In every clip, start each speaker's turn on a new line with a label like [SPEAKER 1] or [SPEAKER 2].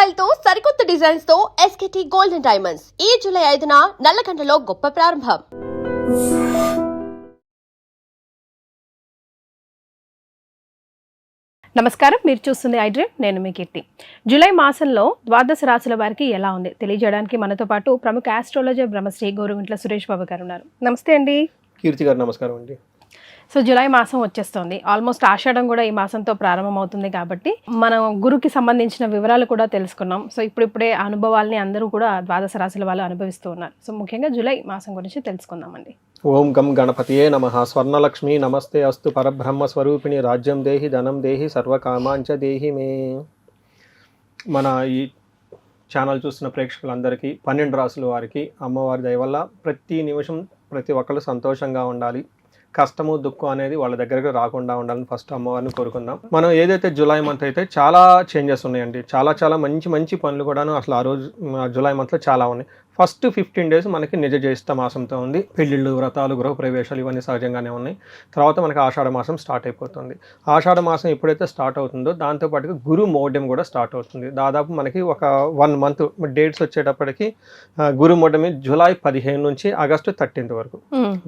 [SPEAKER 1] Style తో సరికొత్త designs తో ఎస్కేటీ గోల్డెన్ డైమండ్స్ ఈ జూలై 5న నల్లగంటలో గొప్ప ప్రారంభం.
[SPEAKER 2] నమస్కారం, మీరు చూస్తుంది ఐడ్రీమ్. నేను మీ కీర్తి. జూలై మాసంలో ద్వాదశ రాశుల వారికి ఎలా ఉంది తెలియజేయడానికి మనతో పాటు ప్రముఖ ఆస్ట్రాలజర్ బ్రహ్మశ్రీ గోరుగుంట్ల సురేష్ బాబు గారు ఉన్నారు. నమస్తే అండి.
[SPEAKER 3] కీర్తి గారు నమస్కారం అండి.
[SPEAKER 2] సో జూలై మాసం వచ్చేస్తుంది. ఆల్మోస్ట్ ఆషాఢం కూడా ఈ మాసంతో ప్రారంభమవుతుంది కాబట్టి మనం గురుకి సంబంధించిన వివరాలు కూడా తెలుసుకున్నాం. సో ఇప్పుడిప్పుడే అనుభవాల్ని అందరూ కూడా ద్వాదశ రాశుల వాళ్ళు అనుభవిస్తూ ఉన్నారు. సో ముఖ్యంగా జూలై మాసం గురించి తెలుసుకుందామండి.
[SPEAKER 3] ఓం గం గణపతియే నమః. స్వర్ణలక్ష్మి నమస్తే అస్తు. పరబ్రహ్మ స్వరూపిణి రాజ్యం దేహి ధనం దేహి సర్వకామాంచ దేహి మే. మన ఈ ఛానల్ చూస్తున్న ప్రేక్షకులందరికీ 12 రాసుల వారికి అమ్మవారి దయ వల్ల ప్రతి నిమిషం ప్రతి ఒక్కళ్ళు సంతోషంగా ఉండాలి, కష్టము దుఃఖం అనేది వాళ్ళ దగ్గరకు రాకుండా ఉండాలని ఫస్ట్ అమ్మవారిని కోరుకుందాం. మనం ఏదైతే జూలై మంత్ అయితే చాలా చేంజెస్ ఉన్నాయండి. చాలా మంచి మంచి పనులు కూడాను అసలు ఆ రోజు జూలై మంత్లో చాలా ఉన్నాయి. ఫస్ట్ 15 days మనకి నిజ జ్యేష్ఠ మాసంతో ఉంది. పెళ్ళిళ్ళు, వ్రతాలు, గృహ ప్రవేశాలు ఇవన్నీ సహజంగానే ఉన్నాయి. తర్వాత మనకి ఆషాఢ మాసం స్టార్ట్ అయిపోతుంది. ఆషాఢ మాసం ఎప్పుడైతే స్టార్ట్ అవుతుందో దాంతోపాటుగా గురు మౌఢ్యం కూడా స్టార్ట్ అవుతుంది. దాదాపు మనకి ఒక 1 month డేట్స్ వచ్చేటప్పటికి గురు మౌఢ్యం జూలై 15 నుంచి ఆగస్టు 13 వరకు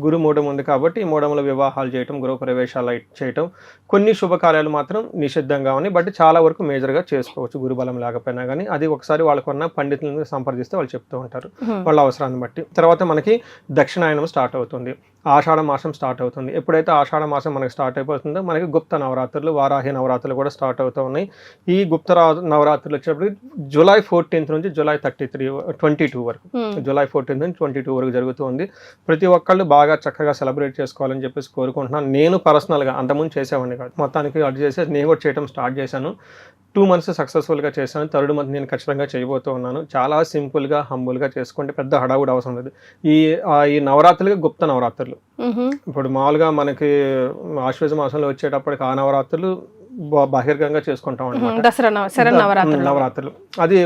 [SPEAKER 3] గురు మౌఢ్యం ఉంది. కాబట్టి ఈ మౌఢంలో వివాహాలు చేయటం, గృహ ప్రవేశాలు చేయటం, కొన్ని శుభకార్యాలు మాత్రం నిషిద్ధంగా ఉన్నాయి. బట్ చాలా వరకు మేజర్గా చేసుకోవచ్చు గురుబలం లేకపోయినా కానీ. అది ఒకసారి వాళ్ళకున్న పండితులను సంప్రదిస్తే వాళ్ళు చెప్తూ ఉంటారు వాళ్ళ అవసరాన్ని బట్టి. తర్వాత మనకి దక్షిణాయనం స్టార్ట్ అవుతుంది. ఆషాఢ మాసం స్టార్ట్ అవుతుంది. ఎప్పుడైతే ఆషాఢ మాసం మనకి స్టార్ట్ అయిపోతుందో మనకి గుప్త నవరాత్రులు, వారాహి నవరాత్రులు కూడా స్టార్ట్ అవుతూ ఉన్నాయి. ఈ గుప్త నవరాత్రులు వచ్చేటప్పుడు జూలై 14 నుంచి జూలై 22 వరకు, జూలై 14 నుంచి 22 వరకు జరుగుతూ ఉంది. ప్రతి ఒక్కళ్ళు బాగా చక్కగా సెలబ్రేట్ చేసుకోవాలని చెప్పేసి కోరుకుంటున్నాను. నేను పర్సనల్గా అంతకుముందు చేసేవాడిని కాదు, మొత్తానికి అది చేసి నేను కూడా చేయడం స్టార్ట్ చేశాను. 2 months సక్సెస్ఫుల్గా చేశాను. 3rd month నేను ఖచ్చితంగా చేయబోతూ ఉన్నాను. చాలా సింపుల్గా హంబుల్గా చేసుకుంటే పెద్ద హడావుడి అవసరం లేదు. ఈ నవరాత్రులుగా గుప్త నవరాత్రులు ఇప్పుడు మామూలుగా మనకి ఆశ్వేజ మాసంలో వచ్చేటప్పటికి ఆ నవరాత్రులు బహిర్గంగా చేసుకుంటాం అన్నమాట. నవరాత్రులు అది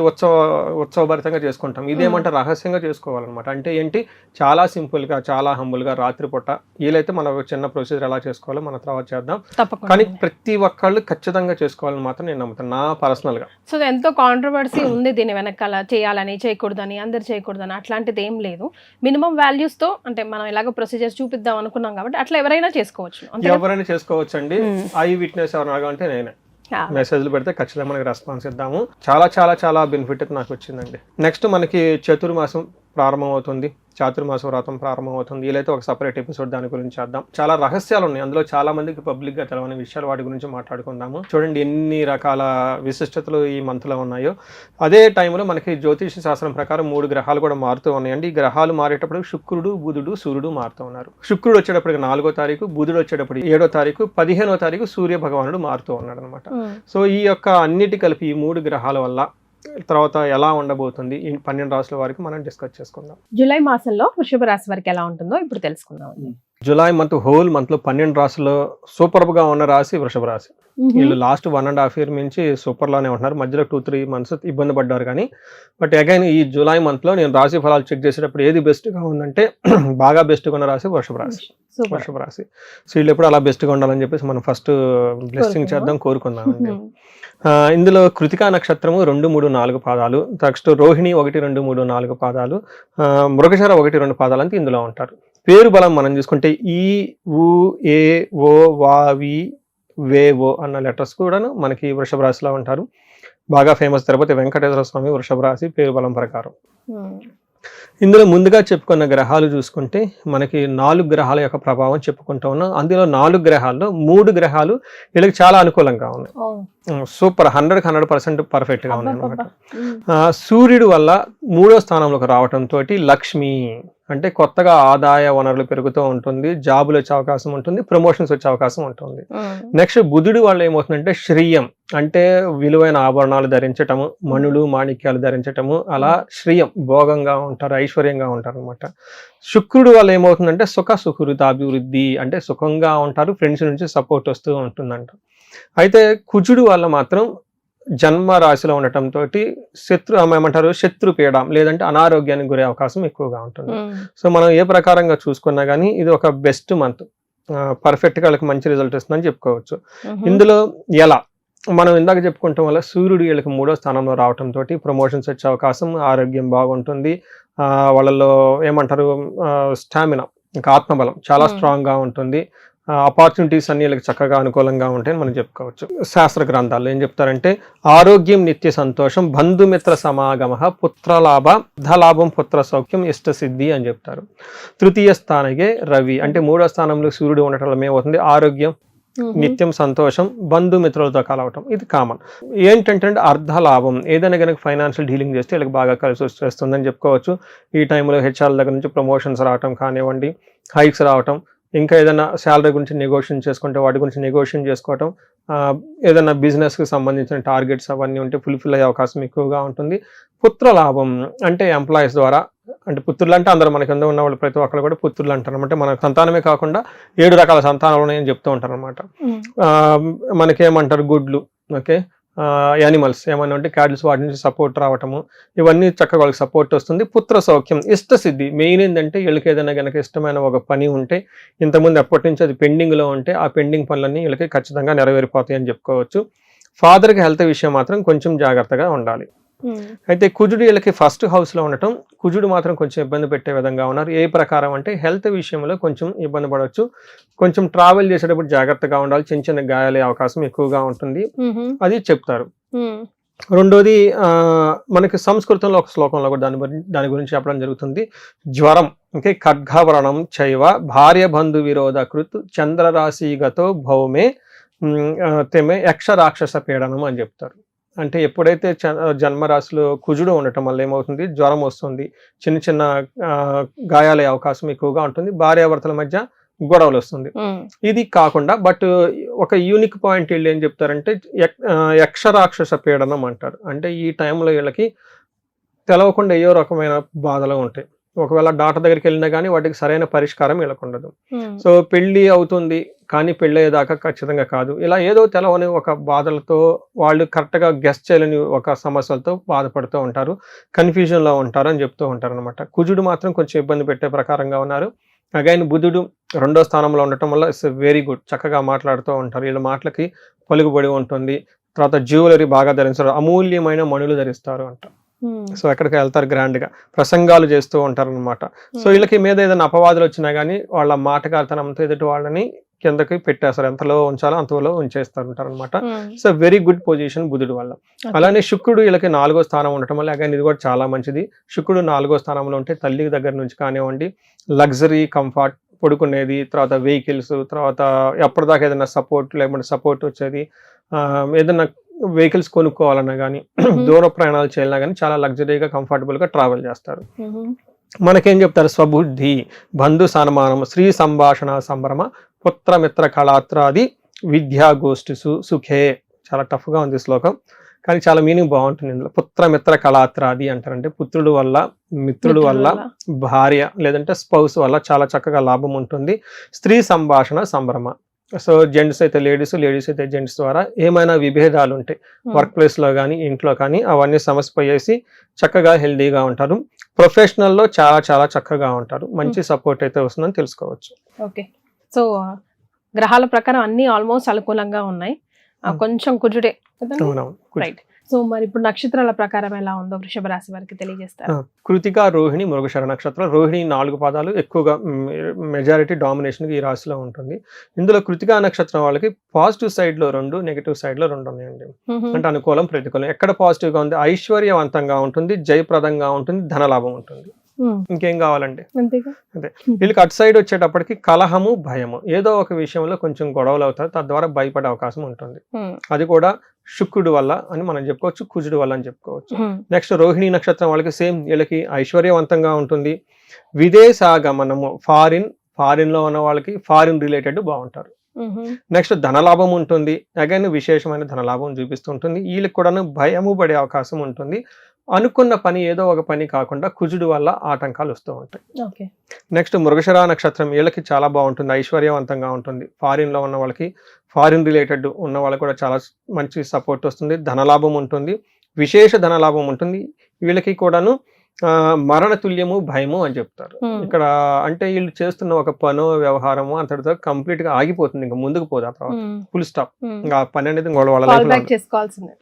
[SPEAKER 3] ఉత్సవభరితంగా చేసుకుంటాం. ఇదేమంటే రహస్యంగా చేసుకోవాలన్నమాట. అంటే ఏంటి, చాలా సింపుల్గా చాలా హంబుల్గా రాత్రిపూట వీలైతే మన చిన్న ప్రొసీజర్ ఎలా చేసుకోవాలో మన తర్వాత చేద్దాం. కానీ ప్రతి ఒక్కళ్ళు ఖచ్చితంగా చేసుకోవాలని మాత్రం నేను నమ్ముతాను నా పర్సనల్ గా.
[SPEAKER 2] సో ఎంతో కాంట్రవర్సీ ఉంది దీని వెనకాల, చేయాలని చేయకూడదని, అందరు చేయకూడదని అట్లాంటిది ఏం లేదు. మినిమం వాల్యూస్ తో అంటే మనం ఎలాగో ప్రొసీజర్స్ చూపిద్దాం అనుకున్నాం కాబట్టి అట్లా ఎవరైనా చేసుకోవచ్చు
[SPEAKER 3] అండి. ఐ విట్నెస్ ఎవరైనా అంటే నేనే మెసేజ్లు పెడితే ఖచ్చితంగా మనకి రెస్పాన్స్ ఇద్దాము. చాలా బెనిఫిట్ అయితే నాకు వచ్చిందండి. నెక్స్ట్ మనకి చతుర్మాసం ప్రారంభం అవుతుంది, చాతుర్మాస వ్రతం ప్రారంభం అవుతుంది. వీలైతే ఒక సపరేట్ ఎపిసోడ్ దాని గురించి చేద్దాం. చాలా రహస్యాలు ఉన్నాయి అందులో, చాలా మందికి పబ్లిక్ గా తెలవని విషయాలు, వాటి గురించి మాట్లాడుకుందాము. చూడండి ఎన్ని రకాల విశిష్టతలు ఈ మంత్ లో ఉన్నాయో. అదే టైంలో మనకి జ్యోతిష శాస్త్రం ప్రకారం 3 గ్రహాలు కూడా మారుతూ ఉన్నాయండి. ఈ గ్రహాలు మారేటప్పుడు శుక్రుడు, బుధుడు, సూర్యుడు మారుతూ ఉన్నారు. శుక్రుడు వచ్చేటప్పటికి 4వ తారీఖు, బుధుడు వచ్చేటప్పటికి 7వ తారీఖు, 15వ తారీఖు సూర్య భగవానుడు మారుతూ ఉన్నాడు అనమాట. సో ఈ యొక్క అన్నిటి కలిపి ఈ 3 గ్రహాల వల్ల తర్వాత ఎలా ఉండబోతుంది ఈ 12 రాశుల వారికి మనం డిస్కస్ చేసుకుందాం.
[SPEAKER 2] జూలై మాసంలో వృషభ రాశి వారికి ఎలా ఉంటుందో ఇప్పుడు తెలుసుకుందాం.
[SPEAKER 3] జూలై మంత్ హోల్ మంత్ లో 12 రాశుల్లో సూపర్ గా ఉన్న రాశి వృషభ రాశి. వీళ్ళు లాస్ట్ 1.5 year నుంచి సూపర్ లోనే ఉంటున్నారు. మధ్యలో 2-3 months ఇబ్బంది పడ్డారు కానీ బట్ అగైన్ ఈ జూలై మంత్ లో నేను రాశి ఫలాలు చెక్ చేసేటప్పుడు ఏది బెస్ట్ గా ఉందంటే బాగా బెస్ట్ గా ఉన్న రాశి వృషభ రాశి. సో వీళ్ళు ఎప్పుడు అలా బెస్ట్ గా ఉండాలని చెప్పేసి మనం ఫస్ట్ బ్లెస్సింగ్ చేద్దాం, కోరుకుందాం. ఇందులో కృతికా నక్షత్రము 2, 3, 4 పాదాలు, నెక్స్ట్ రోహిణి 1, 2, 3, 4 పాదాలు, మృగశిర 1, 2 పాదాలు అంతా ఇందులో ఉంటారు. పేరు బలం మనం చూసుకుంటే ఈ, ఊ, ఏ, ఓ, వా, వి, వే, ఓ అన్న లెటర్స్ కూడాను మనకి వృషభ రాశిలో ఉంటారు. బాగా ఫేమస్ తిరుపతి వెంకటేశ్వర స్వామి వృషభ రాశి పేరు బలం ప్రకారం. ఇందులో ముందుగా చెప్పుకున్న గ్రహాలు చూసుకుంటే మనకి 4 గ్రహాల యొక్క ప్రభావం చెప్పుకుంటూ ఉన్నాం. అందులో 4 గ్రహాల్లో 3 గ్రహాలు వీళ్ళకి చాలా అనుకూలంగా ఉన్నాయి. సూపర్ 100% పర్ఫెక్ట్ గా ఉన్నాయి అనమాట. సూర్యుడు వల్ల 3వ స్థానంలోకి రావటంతో లక్ష్మి అంటే కొత్తగా ఆదాయ వనరులు పెరుగుతూ ఉంటుంది, జాబులు వచ్చే అవకాశం ఉంటుంది, ప్రమోషన్స్ వచ్చే అవకాశం ఉంటుంది. నెక్స్ట్ బుధుడు వల్ల ఏమవుతుందంటే శ్రీయం అంటే విలువైన ఆభరణాలు ధరించటము, మణులు మాణిక్యాలు ధరించటము, అలా శ్రీయం భోగంగా ఉంటారు, ఐశ్వర్యంగా ఉంటారు అనమాట. శుక్రుడు వల్ల ఏమవుతుందంటే సుఖృతాభివృద్ధి అంటే సుఖంగా ఉంటారు, ఫ్రెండ్స్ నుంచి సపోర్ట్ వస్తూ ఉంటుందంట. అయితే కుజుడు వల్ల మాత్రం జన్మ రాశిలో ఉండటంతో శత్రు పీడ లేదంటే అనారోగ్యానికి గురే అవకాశం ఎక్కువగా ఉంటుంది. సో మనం ఏ ప్రకారంగా చూసుకున్నా కానీ ఇది ఒక బెస్ట్ మంత్, పర్ఫెక్ట్ గా వాళ్ళకి మంచి రిజల్ట్ ఇస్తుందని చెప్పుకోవచ్చు. ఇందులో ఎలా మనం ఇందాక చెప్పుకుంటాం వల్ల సూర్యుడు వీళ్ళకి 3వ స్థానంలో రావడంతో ప్రమోషన్స్ వచ్చే అవకాశం, ఆరోగ్యం బాగుంటుంది. వాళ్ళలో ఏమంటారు స్టామినా, ఇంకా ఆత్మబలం చాలా స్ట్రాంగ్గా ఉంటుంది. ఆపర్చునిటీస్ అన్ని వీళ్ళకి చక్కగా అనుకూలంగా ఉంటాయని మనం చెప్పుకోవచ్చు. శాస్త్ర గ్రంథాల్లో ఏం చెప్తారంటే ఆరోగ్యం నిత్య సంతోషం, బంధుమిత్ర సమాగమ, పుత్రలాభ, ధలాభం, పుత్ర సౌఖ్యం, ఇష్టసిద్ధి అని చెప్తారు. తృతీయ స్థానగే రవి అంటే 3వ స్థానంలో సూర్యుడు ఉండటం వల్ల ఏమవుతుంది, ఆరోగ్యం, నిత్యం సంతోషం, బంధుమిత్రులతో కలవటం, ఇది కామన్. ఏంటంటే అర్ధలాభం, ఏదైనా కనుక ఫైనాన్షియల్ డీలింగ్ చేస్తే వీళ్ళకి బాగా కలిసి వస్తుందని చెప్పుకోవచ్చు. ఈ టైంలో హెచ్ఆర్ దగ్గర నుంచి ప్రమోషన్స్ రావటం కానివ్వండి, హైక్స్ రావటం, ఇంకా ఏదైనా శాలరీ గురించి నెగోషియేషన్ చేసుకుంటే వాటి గురించి నెగోషియేషన్ చేసుకోవటం, ఏదైనా బిజినెస్కి సంబంధించిన టార్గెట్స్ అవన్నీ ఉంటే ఫుల్ఫిల్ అయ్యే అవకాశం ఎక్కువగా ఉంటుంది. పుత్ర లాభం అంటే ఎంప్లాయీస్ ద్వారా, అంటే పుత్రులు అంటే అందరూ మన కింద ఉన్న వాళ్ళు ప్రతి ఒక్కరు కూడా పుత్రులు అంటారు. అంటే మన సంతానమే కాకుండా 7 రకాల సంతానాలు ఉన్నాయని చెప్తూ ఉంటారు అనమాట. మనకేమంటారు గుడ్లు, ఓకే, యానిమల్స్ ఏమన్నా ఉంటే క్యాటిల్స్, వాటి నుంచి సపోర్ట్ రావటము, ఇవన్నీ చక్కగా వాళ్ళకి సపోర్ట్ వస్తుంది. పుత్ర సౌఖ్యం, ఇష్టసిద్ధి, మెయిన్ ఏంటంటే వీళ్ళకి ఏదైనా కనుక ఇష్టమైన ఒక పని ఉంటే ఇంతకుముందు ఎప్పటి నుంచి అది పెండింగ్లో ఉంటే ఆ పెండింగ్ పనులన్నీ వీళ్ళకి ఖచ్చితంగా నెరవేరిపోతాయి అని చెప్పుకోవచ్చు. ఫాదర్కి హెల్త్ విషయం మాత్రం కొంచెం జాగ్రత్తగా ఉండాలి. అయితే కుజుడు వీళ్ళకి ఫస్ట్ హౌస్లో ఉండటం, కుజుడు మాత్రం కొంచెం ఇబ్బంది పెట్టే విధంగా ఉన్నారు. ఏ ప్రకారం అంటే హెల్త్ విషయంలో కొంచెం ఇబ్బంది పడవచ్చు, కొంచెం ట్రావెల్ చేసేటప్పుడు జాగ్రత్తగా ఉండాలి, చిన్న చిన్న గాయాలే అవకాశం ఎక్కువగా ఉంటుంది, అది చెప్తారు. రెండోది మనకి సంస్కృతంలో ఒక శ్లోకంలో కూడా దాని గురించి చెప్పడం జరుగుతుంది. జ్వరం, ఓకే, ఖడ్గవ్రణం చైవ భార్య బంధు విరోధ కృత్ చంద్రరాశిగతో భౌమే తెమే యక్ష రాక్షస పీడనం అని చెప్తారు. అంటే ఎప్పుడైతే జన్మరాశిలో కుజుడు ఉండటం వల్ల ఏమవుతుంది, జ్వరం వస్తుంది, చిన్న చిన్న గాయాలయ్యే అవకాశం ఎక్కువగా ఉంటుంది, భార్యాభర్తల మధ్య గొడవలు వస్తుంది. ఇది కాకుండా బట్ ఒక యూనిక్ పాయింట్ వీళ్ళు ఏం చెప్తారంటే యక్షరాక్షస పీడనం అంటారు. అంటే ఈ టైంలో వీళ్ళకి తెలవకుండా ఏయో రకమైన బాధలు ఉంటాయి. ఒకవేళ డాక్టర్ దగ్గరికి వెళ్ళినా కానీ వాటికి సరైన పరిష్కారం వీళ్ళకు ఉండదు. సో పెళ్లి అవుతుంది కానీ పెళ్ళి అయ్యేదాకా ఖచ్చితంగా కాదు, ఇలా ఏదో తెలవని ఒక బాధలతో వాళ్ళు కరెక్ట్గా గెస్ట్ చేయలేని ఒక సమస్యలతో బాధపడుతూ ఉంటారు, కన్ఫ్యూజన్లో ఉంటారు అని చెప్తూ ఉంటారు అనమాట. కుజుడు మాత్రం కొంచెం ఇబ్బంది పెట్టే ప్రకారంగా ఉన్నారు. అగైన్ బుధుడు 2వ స్థానంలో ఉండటం వల్ల ఇట్స్ వెరీ గుడ్, చక్కగా మాట్లాడుతూ ఉంటారు, వీళ్ళ మాటలకి పలుకుబడి ఉంటుంది. తర్వాత జ్యువెలరీ బాగా ధరిస్తారు, అమూల్యమైన మణులు ధరిస్తారు అంట. సో ఎక్కడికి వెళ్తారు గ్రాండ్ గా, ప్రసంగాలు చేస్తూ ఉంటారు అనమాట. సో వీళ్ళకి మీద ఏదైనా అపవాదులు వచ్చినా గానీ వాళ్ళ మాటకారితనంతో ఎదుటి వాళ్ళని కిందకి పెట్టేస్తారు, ఎంతలో ఉంచాలో అంతలో ఉంచేస్తారు ఉంటారు అనమాట. సో వెరీ గుడ్ పొజిషన్ బుధుడు వల్ల. అలానే శుక్రుడు వీళ్ళకి 4వ స్థానం ఉండటం వల్ల అగైన్ ఇది కూడా చాలా మంచిది. శుక్రుడు 4వ స్థానంలో ఉంటే తల్లి దగ్గర నుంచి కానివ్వండి, లగ్జరీ, కంఫర్ట్, పడుకునేది, తర్వాత వెహికల్స్, తర్వాత ఎప్పటిదాకా ఏదైనా సపోర్ట్ లేకపోతే సపోర్ట్ వచ్చేది, ఏదైనా వెహికల్స్ కొనుక్కోవాలన్నా కానీ, దూర ప్రయాణాలు చేయాలన్నా కానీ చాలా లగ్జరీగా కంఫర్టబుల్గా ట్రావెల్ చేస్తారు. మనకేం చెప్తారు, స్వబుద్ధి, బంధు సన్మానం, స్త్రీ సంభాషణ సంభ్రమ, పుత్రమిత్ర కళాత్రాది విద్యా గోష్ఠిసు సుఖే. చాలా టఫ్గా ఉంది శ్లోకం కానీ చాలా మీనింగ్ బాగుంటుంది ఇందులో. పుత్రమిత్ర కళాత్రాది అంటారంటే పుత్రుడు వల్ల, మిత్రుడు వల్ల, భార్య లేదంటే స్పౌస్ వల్ల చాలా చక్కగా లాభం ఉంటుంది. స్త్రీ సంభాషణ సంభ్రమ, సో జెంట్స్ అయితే లేడీస్, లేడీస్ అయితే జెంట్స్ ద్వారా ఏమైనా విభేదాలు ఉంటాయి వర్క్ ప్లేస్లో కానీ ఇంట్లో కానీ అవన్నీ సమస్యపోయేసి చక్కగా హెల్దీగా ఉంటారు. ప్రొఫెషనల్లో చాలా చాలా చక్కగా ఉంటారు, మంచి సపోర్ట్ అయితే వస్తుందని తెలుసుకోవచ్చు.
[SPEAKER 2] ఓకే, సో గ్రహాల ప్రకారం అన్ని ఆల్మోస్ట్ అనుకూలంగా ఉన్నాయి, కొంచెం కుజుడే కదా. రైట్. సో మరి ఇప్పుడు నక్షత్రాల ప్రకారం ఎలా ఉందో వృషభ రాశి వారికి తెలియజేస్తారు.
[SPEAKER 3] కృతిక, రోహిణి, మృగశిర నక్షత్రం. రోహిణి 4 పాదాలు ఎక్కువగా మెజారిటీ డామినేషన్ ఈ రాశిలో ఉంటుంది. ఇందులో కృతికా నక్షత్రం వాళ్ళకి పాజిటివ్ సైడ్ లో 2, నెగిటివ్ సైడ్ లో 2 ఉన్నాయండి. అంటే అనుకూలం, ప్రతికూలం. ఎక్కడ పాజిటివ్ గా ఉంది, ఐశ్వర్యవంతంగా ఉంటుంది, జయప్రదంగా ఉంటుంది, ధనలాభం ఉంటుంది. ఇంకేం కావాలండి, అదే. వీళ్ళకి అటు సైడ్ వచ్చేటప్పటికి కలహము, భయము, ఏదో ఒక విషయంలో కొంచెం గొడవలు అవుతారు, తద్వారా భయపడే అవకాశం ఉంటుంది. అది కూడా శుక్రుడు వల్ల అని మనం చెప్పుకోవచ్చు, కుజుడు వల్ల అని చెప్పుకోవచ్చు. నెక్స్ట్ రోహిణి నక్షత్రం వాళ్ళకి సేమ్, వీళ్ళకి ఐశ్వర్యవంతంగా ఉంటుంది, విదేశాగమనము, ఫారిన్ లో ఉన్న వాళ్ళకి ఫారిన్ రిలేటెడ్ బాగుంటారు. నెక్స్ట్ ధనలాభం ఉంటుంది, అగైన్ విశేషమైన ధనలాభం చూపిస్తుంటుంది. వీళ్ళకి కూడా భయము పడే అవకాశం ఉంటుంది. అనుకున్న పని ఏదో ఒక పని కాకుండా కుజుడు వల్ల ఆటంకాలు వస్తూ ఉంటాయి. నెక్స్ట్ మృగశిర నక్షత్రం, వీళ్ళకి చాలా బాగుంటుంది, ఐశ్వర్యవంతంగా ఉంటుంది. ఫారిన్ లో ఉన్న వాళ్ళకి, ఫారిన్ రిలేటెడ్ ఉన్న వాళ్ళకి కూడా చాలా మంచి సపోర్ట్ వస్తుంది, ధనలాభం ఉంటుంది, విశేష ధనలాభం ఉంటుంది. వీళ్ళకి కూడాను మరణ తుల్యము భయము అని చెప్తారు. ఇక్కడ అంటే వీళ్ళు చేస్తున్న ఒక పనో వ్యవహారము అంతటితో కంప్లీట్ గా ఆగిపోతుంది, ఇంకా ముందుకు పోదు ఆ తర్వాత ఫుల్ స్టాప్. ఇంకా పని అనేది వాళ్ళ లైఫ్
[SPEAKER 2] చేసుకోవాల్సిందే.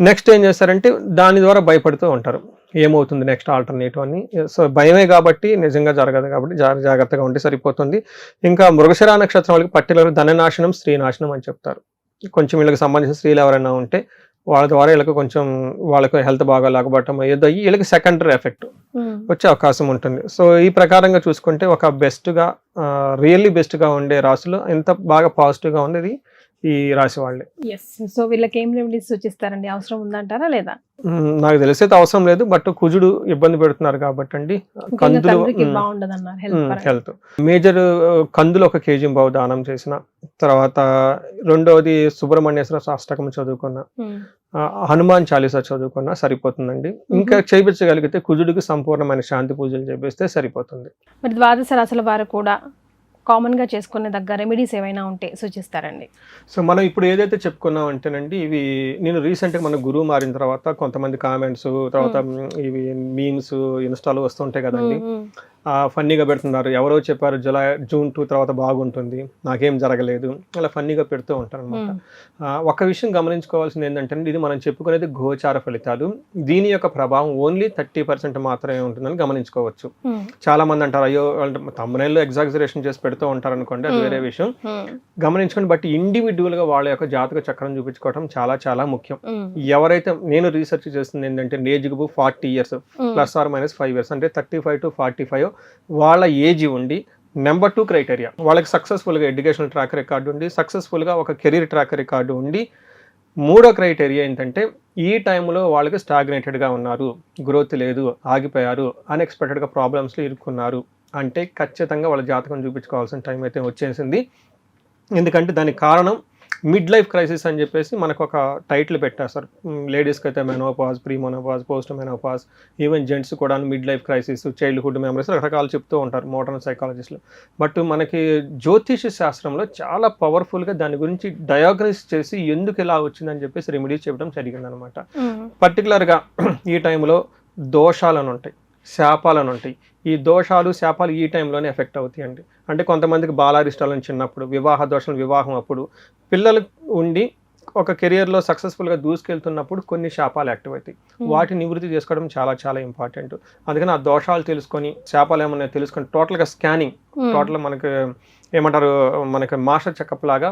[SPEAKER 3] నెక్స్ట్ ఏం చేస్తారంటే దాని ద్వారా భయపడుతూ ఉంటారు, ఏమవుతుంది నెక్స్ట్ ఆల్టర్నేటివ్ అని. సో భయమే కాబట్టి నిజంగా జరగదు కాబట్టి జాగ్రత్తగా ఉంటే సరిపోతుంది. ఇంకా మృగశిర నక్షత్రం వాళ్ళకి పర్టికులర్ ధననాశనం, స్త్రీ నాశనం అని చెప్తారు. కొంచెం వీళ్ళకి సంబంధించిన స్త్రీలు ఎవరైనా ఉంటే వాళ్ళ ద్వారా వీళ్ళకి కొంచెం వాళ్ళకి హెల్త్ బాగా లేకపోవటం ఏదో అయ్యి వీళ్ళకి సెకండరీ ఎఫెక్ట్ వచ్చే అవకాశం ఉంటుంది. సో ఈ ప్రకారంగా చూసుకుంటే ఒక బెస్ట్గా రియల్లీ బెస్ట్గా ఉండే రాశులు ఎంత బాగా పాజిటివ్గా ఉండేది ఈ రాశి వాళ్ళే.
[SPEAKER 2] సో వీళ్ళకి ఏం రెమెడీస్ సూచిస్తారండి? అవసరం ఉందంటారా లేదా?
[SPEAKER 3] నాకు తెలిసైతే అవసరం లేదు, బట్ కుజుడు ఇబ్బంది పెడుతున్నారు కాబట్టి అండి కందులు హెల్త్ మేజర్ కందులు 1 kg బావు దానం చేసిన తర్వాత, రెండవది సుబ్రహ్మణ్యేశ్వర అష్టకం చదువుకున్న, హనుమాన్ చాలీసా చదువుకున్నా సరిపోతుందండి. ఇంకా చేయించగలిగితే కుజుడికి సంపూర్ణమైన శాంతి పూజలు చేపిస్తే సరిపోతుంది.
[SPEAKER 2] మరి ద్వాదశ రాశుల వారు కూడా కామన్ గా చేసుకునే దగ్గర రెమెడీస్ ఏమైనా ఉంటే సూచిస్తారండి?
[SPEAKER 3] సో మనం ఇప్పుడు ఏదైతే చెప్పుకున్నాం అంటేనండి, ఇవి నేను రీసెంట్గా మన గురువు మారిన తర్వాత కొంతమంది కామెంట్స్, తర్వాత ఇవి మీమ్స్ ఇన్స్టాలో వస్తుంటాయి కదండి, ఫన్నీగా పెడుతున్నారు. ఎవరో చెప్పారు జూన్ 2 తర్వాత బాగుంటుంది, నాకేం జరగలేదు, అలా ఫన్నీగా పెడుతూ ఉంటారు అనమాట. ఒక విషయం గమనించుకోవాల్సింది ఏంటంటే, ఇది మనం చెప్పుకునేది గోచార ఫలితాలు, దీని యొక్క ప్రభావం ఓన్లీ 30% మాత్రమే ఉంటుందని గమనించుకోవచ్చు. చాలా మంది అంటారు అయ్యో తమ్మునేళ్ళు ఎగ్జాగరేషన్ చేసి పెడుతూ ఉంటారు అనుకోండి, అది వేరే విషయం, గమనించుకోండి. బట్ ఇండివిజువల్ గా వాళ్ళ యొక్క జాతక చక్రం చూపించుకోవడం చాలా చాలా ముఖ్యం. ఎవరైతే నేను రీసెర్చ్ చేస్తుంది ఏంటంటే, age group 40 years +or- 5 years అంటే 35 to 45 వాళ్ళ ఏజ్ ఉండి, నెంబర్ 2 క్రైటీరియా వాళ్ళకి సక్సెస్ఫుల్గా ఎడ్యుకేషనల్ ట్రాక్ రికార్డు ఉండి, సక్సెస్ఫుల్గా ఒక కెరీర్ ట్రాక్ రికార్డు ఉండి, 3వ క్రైటీరియా ఏంటంటే ఈ టైంలో వాళ్ళకి స్టాగ్నేటెడ్గా ఉన్నారు, గ్రోత్ లేదు, ఆగిపోయారు, అన్ఎక్స్పెక్టెడ్గా ప్రాబ్లమ్స్లో ఇరుక్కున్నారు అంటే ఖచ్చితంగా వాళ్ళ జాతకం చూపించుకోవాల్సిన టైం అయితే వచ్చేసింది. ఎందుకంటే దానికి కారణం మిడ్ లైఫ్ క్రైసిస్ అని చెప్పేసి మనకు ఒక టైటిల్ పెట్టేస్తారు. లేడీస్కి అయితే menopause, pre menopause, post menopause, even gents కూడా mid life crisis, childhood memories రకరకాలు చెప్తూ ఉంటారు మోడర్న్ సైకాలజిస్టులు. బట్ మనకి జ్యోతిష శాస్త్రంలో చాలా పవర్ఫుల్గా దాని గురించి డయాగ్నోస్ చేసి ఎందుకు ఇలా వచ్చిందని చెప్పేసి రెమెడీస్ చెప్పడం జరిగిందనమాట. పర్టికులర్గా ఈ టైంలో దోషాలను ఉంటాయి, శాపాలను ఉంటాయి. ఈ దోషాలు శాపాలు ఈ టైంలోనే ఎఫెక్ట్ అవుతాయండి. అంటే కొంతమందికి బాలారిష్టాలను చిన్నప్పుడు, వివాహ దోషాలు వివాహం అప్పుడు, పిల్లలు ఉండి ఒక కెరియర్లో సక్సెస్ఫుల్గా దూసుకెళ్తున్నప్పుడు కొన్ని శాపాలు యాక్టివ్ అవుతాయి. వాటిని నివృత్తి చేసుకోవడం చాలా చాలా ఇంపార్టెంట్. అందుకని ఆ దోషాలు తెలుసుకొని, శాపాలు ఏమన్నా తెలుసుకొని, టోటల్గా స్కానింగ్, టోటల్ మనకి ఏమంటారు, మనకి మాస్టర్ చెకప్ లాగా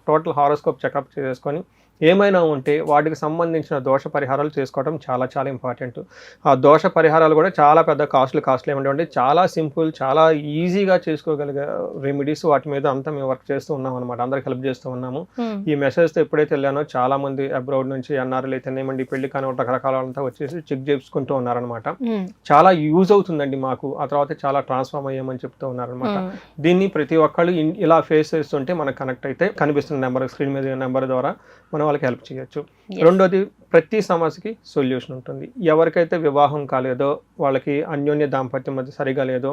[SPEAKER 3] టోటల్ హారోస్కోప్ చెకప్ చేసుకొని ఏమైనా ఉంటే వాటికి సంబంధించిన దోష పరిహారాలు చేసుకోవడం చాలా చాలా ఇంపార్టెంట్. ఆ దోష పరిహారాలు కూడా చాలా పెద్ద కాస్ట్లీ ఏమంటే చాలా సింపుల్, చాలా ఈజీగా చేసుకోగలిగే రెమెడీస్, వాటి మీద అంతా మేము వర్క్ చేస్తూ ఉన్నాం అనమాట, అందరికి హెల్ప్ చేస్తూ ఉన్నాము. ఈ మెసేజ్తో ఎప్పుడైతే వెళ్ళానో చాలా మంది అబ్రాడ్ నుంచి ఎన్ఆర్ఎల్ అయితేనేమండి, పెళ్లి కానీ రకరకాలంతా వచ్చేసి చెక్ చేసుకుంటూ ఉన్నారనమాట. చాలా యూజ్ అవుతుందండి మాకు, ఆ తర్వాత చాలా ట్రాన్స్ఫార్మ్ అయ్యామని చెప్తూ ఉన్నారనమాట. దీన్ని ప్రతి ఒక్కళ్ళు ఇలా ఫేస్ చేస్తుంటే మనకు కనెక్ట్ అయితే కనిపిస్తున్న నెంబర్, స్క్రీన్ మీద నెంబర్ ద్వారా మనం వాళ్ళకి హెల్ప్ చేయొచ్చు. రెండోది, ప్రతి సమస్యకి సొల్యూషన్ ఉంటుంది. ఎవరికైతే వివాహం కాలేదో, వాళ్ళకి అన్యోన్య దాంపత్యం మధ్య సరిగా లేదో,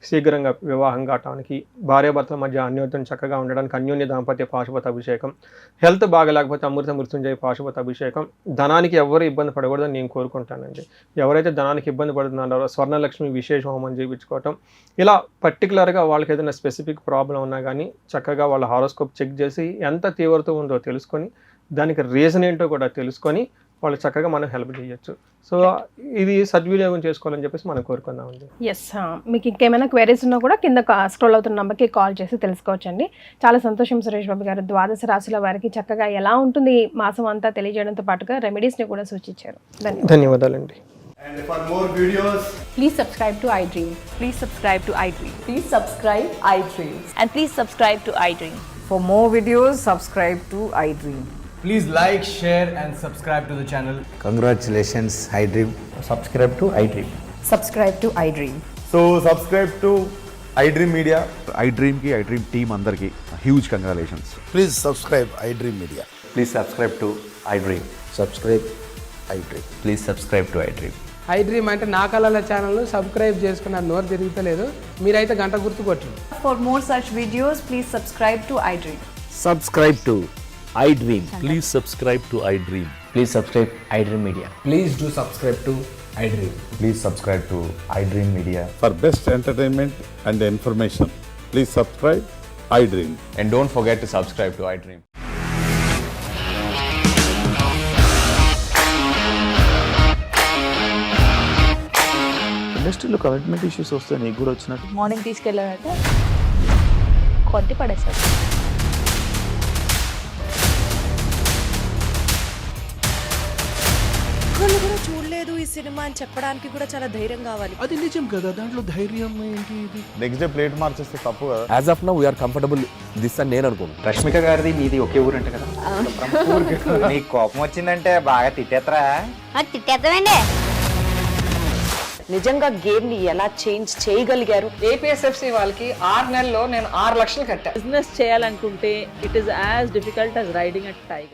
[SPEAKER 3] శీఘ్రంగా వివాహం కావడానికి, భార్యాభర్తల మధ్య అన్యోన్యం చక్కగా ఉండడానికి అన్యోన్య దాంపత్య పాశుపత అభిషేకం, హెల్త్ బాగలేకపోతే అమృత మృత్యుంజయ పాశుపత అభిషేకం, ధనానికి ఎవరు ఇబ్బంది పడకూడదని నేను కోరుకుంటానండి. ఎవరైతే ధనానికి ఇబ్బంది పడుతున్నారో స్వర్ణలక్ష్మి విశేష హోమం చేయించుకోవటం, ఇలా పర్టికులర్గా వాళ్ళకి ఏదైనా స్పెసిఫిక్ ప్రాబ్లం ఉన్నా కానీ చక్కగా వాళ్ళ హారోస్కోప్ చెక్ చేసి ఎంత తీవ్రత ఉందో తెలుసుకొని, దానికి రీజన్ ఏంటో కూడా తెలుసుకొని వాళ్ళు చక్కగా మనం హెల్ప్ చేయొచ్చు. సో ఇది సద్వినియోగం చేసుకోవాలని చెప్పేసి మనం కోరుకుందామండి.
[SPEAKER 2] ఎస్, మీకు ఇంకేమైనా క్వైరీస్ ఉన్నా కూడా కింద స్క్రోల్ అవుతున్న నెంబర్కి కాల్ చేసి తెలుసుకోవచ్చండి. చాలా సంతోషం సురేష్ బాబు గారు, ద్వాదశ రాశుల వారికి చక్కగా ఎలా ఉంటుంది మాసం అంతా తెలియజేయడంతో పాటుగా రెమెడీస్ని కూడా సూచించారు.
[SPEAKER 3] ధన్యవాదాలండి.
[SPEAKER 4] And for more videos,
[SPEAKER 5] please subscribe to iDream.
[SPEAKER 6] Please subscribe to iDream.
[SPEAKER 5] Please subscribe iDream.
[SPEAKER 6] And please subscribe to iDream.
[SPEAKER 7] For more videos, subscribe to iDream.
[SPEAKER 4] please like, share and subscribe to the channel.
[SPEAKER 8] Congratulations, iDream.
[SPEAKER 9] Subscribe to iDream.
[SPEAKER 5] Subscribe to iDream.
[SPEAKER 9] So subscribe to iDream Media.
[SPEAKER 10] iDream ki iDream team andarki huge congratulations.
[SPEAKER 8] Please subscribe iDream Media.
[SPEAKER 9] Please subscribe to iDream.
[SPEAKER 8] Subscribe iDream.
[SPEAKER 9] Please subscribe to iDream.
[SPEAKER 11] iDream అంటే నా కళల channel subscribe చేసుకున్నారు, నోరు తిరుగుతలేదు, మీరైతే గంట గుర్తు కొట్టండి.
[SPEAKER 6] For more such videos, please subscribe to iDream.
[SPEAKER 8] Subscribe to
[SPEAKER 9] iDream. Please subscribe to iDream. Please subscribe iDream Media.
[SPEAKER 4] Please do subscribe to iDream.
[SPEAKER 9] Please subscribe to iDream Media.
[SPEAKER 10] For best entertainment and information, please subscribe iDream.
[SPEAKER 9] And don't forget to subscribe to iDream.
[SPEAKER 8] ఇండస్ట్రీలో commitment issues వస్తే నీకు కూడా వచ్చినట్టు
[SPEAKER 6] morning తీసుకెళ్ళారంటే కొద్ది పడేస్తారు.
[SPEAKER 5] వాళ్ళు కూడా చూడలేదు ఈ సినిమా అని చెప్పడానికి కూడా చాలా ధైర్యం కావాలి.
[SPEAKER 11] అది నిజం కదా, దాంట్లో ధైర్యం ఏంటి ఇది?
[SPEAKER 10] నెక్స్ట్ డే ప్లేట్ మార్చేస్తే తప్పు కదా.
[SPEAKER 9] As of now, we are comfortable this అని నేను అనుకుంటున్నాను.
[SPEAKER 8] రష్మిక గారిది మీది ఒకే ఊరంట కదా. నీకు కోపం వచ్చిందంటే బాగా తిట్టేత్తరా?
[SPEAKER 6] తిట్టేద్దామండి.
[SPEAKER 5] నిజంగా గేమ్ ని ఎలా చేంజ్ చేయగలిగారు?
[SPEAKER 7] ఏపీఎస్ఎఫ్సి వాళ్ళకి 6 నెలల్లో నేను 6 లక్షలు కట్టా.
[SPEAKER 6] బిజినెస్ చేయాలనుకుంటే it is as difficult as riding a tiger.